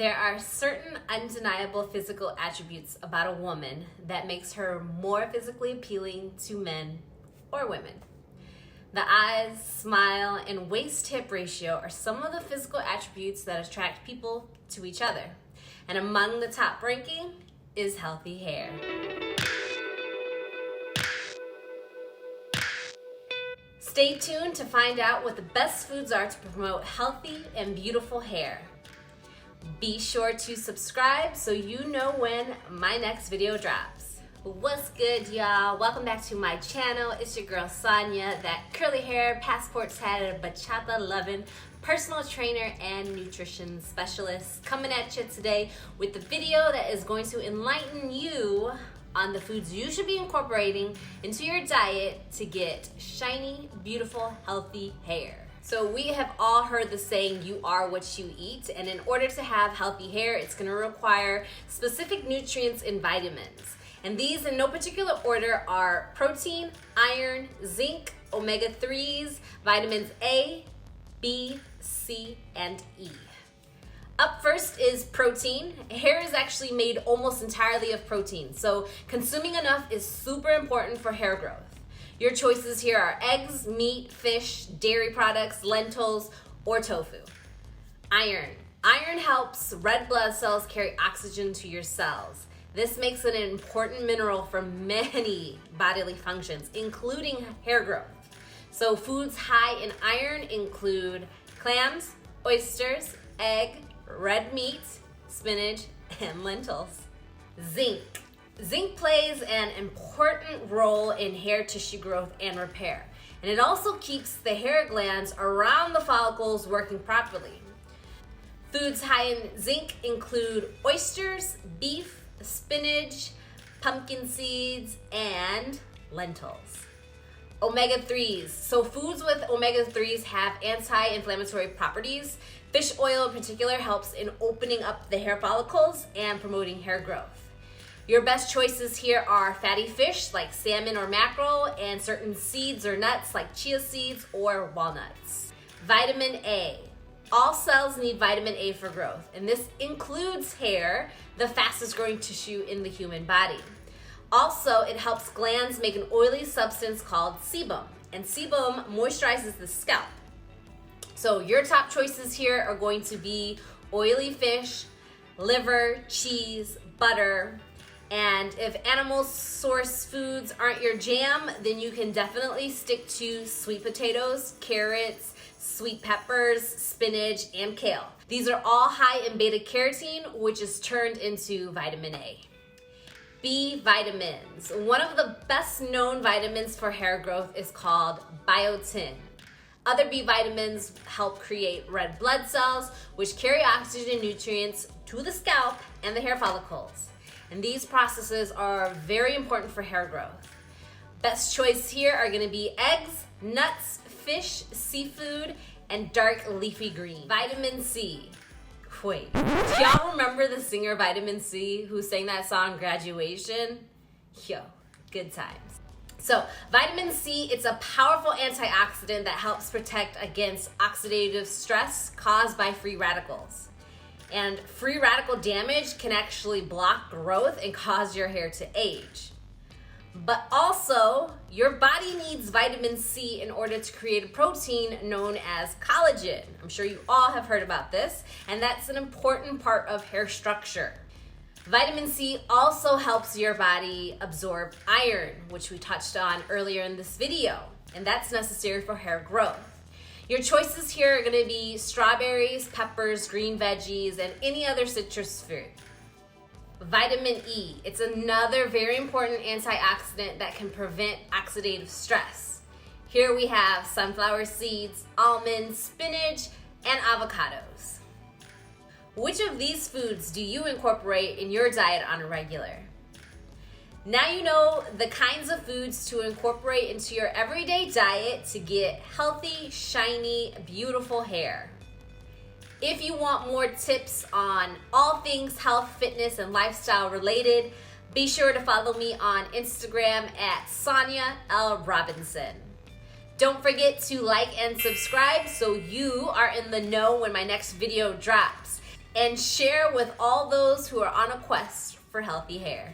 There are certain undeniable physical attributes about a woman that makes her more physically appealing to men or women. The eyes, smile, and waist-hip ratio are some of the physical attributes that attract people to each other. And among the top ranking is healthy hair. Stay tuned to find out what the best foods are to promote healthy and beautiful hair. Be sure to subscribe so you know when my next video drops. What's good, y'all? Welcome back to my channel. It's your girl Sonia, that curly hair, passports had, bachata loving personal trainer and nutrition specialist, coming at you today with the video that is going to enlighten you on the foods you should be incorporating into your diet to get shiny, beautiful, healthy hair. So we have all heard the saying, you are what you eat, and in order to have healthy hair, it's gonna require specific nutrients and vitamins. And these, in no particular order, are protein, iron, zinc, omega-3s, vitamins A, B, C, and E. Up first is protein. Hair is actually made almost entirely of protein, so consuming enough is super important for hair growth. Your choices here are eggs, meat, fish, dairy products, lentils, or tofu. Iron. Iron helps red blood cells carry oxygen to your cells. This makes it an important mineral for many bodily functions, including hair growth. So foods high in iron include clams, oysters, egg, red meat, spinach, and lentils. Zinc. Zinc plays an important role in hair tissue growth and repair, and it also keeps the hair glands around the follicles working properly. Foods high in zinc include oysters, beef, spinach, pumpkin seeds, and lentils. Omega-3s. So foods with omega-3s have anti-inflammatory properties. Fish oil in particular helps in opening up the hair follicles and promoting hair growth. Your best choices here are fatty fish like salmon or mackerel, and certain seeds or nuts like chia seeds or walnuts. Vitamin A. All cells need vitamin A for growth, and this includes hair, the fastest growing tissue in the human body. Also, it helps glands make an oily substance called sebum, and sebum moisturizes the scalp. So your top choices here are going to be oily fish, liver, cheese, butter. And if animal source foods aren't your jam, then you can definitely stick to sweet potatoes, carrots, sweet peppers, spinach, and kale. These are all high in beta carotene, which is turned into vitamin A. B vitamins. One of the best known vitamins for hair growth is called biotin. Other B vitamins help create red blood cells, which carry oxygen and nutrients to the scalp and the hair follicles. And these processes are very important for hair growth. Best choice here are gonna be eggs, nuts, fish, seafood, and dark leafy green. Vitamin C. Wait, do y'all remember the singer Vitamin C who sang that song Graduation? Yo, good times. So vitamin C, it's a powerful antioxidant that helps protect against oxidative stress caused by free radicals. And free radical damage can actually block growth and cause your hair to age. But also, your body needs vitamin C in order to create a protein known as collagen. I'm sure you all have heard about this, and that's an important part of hair structure. Vitamin C also helps your body absorb iron, which we touched on earlier in this video, and that's necessary for hair growth. Your choices here are gonna be strawberries, peppers, green veggies, and any other citrus fruit. Vitamin E, it's another very important antioxidant that can prevent oxidative stress. Here we have sunflower seeds, almonds, spinach, and avocados. Which of these foods do you incorporate in your diet on a regular? Now you know the kinds of foods to incorporate into your everyday diet to get healthy, shiny, beautiful hair. If you want more tips on all things health, fitness, and lifestyle related, be sure to follow me on Instagram at Sonia L. Robinson. Don't forget to like and subscribe so you are in the know when my next video drops. and share with all those who are on a quest for healthy hair.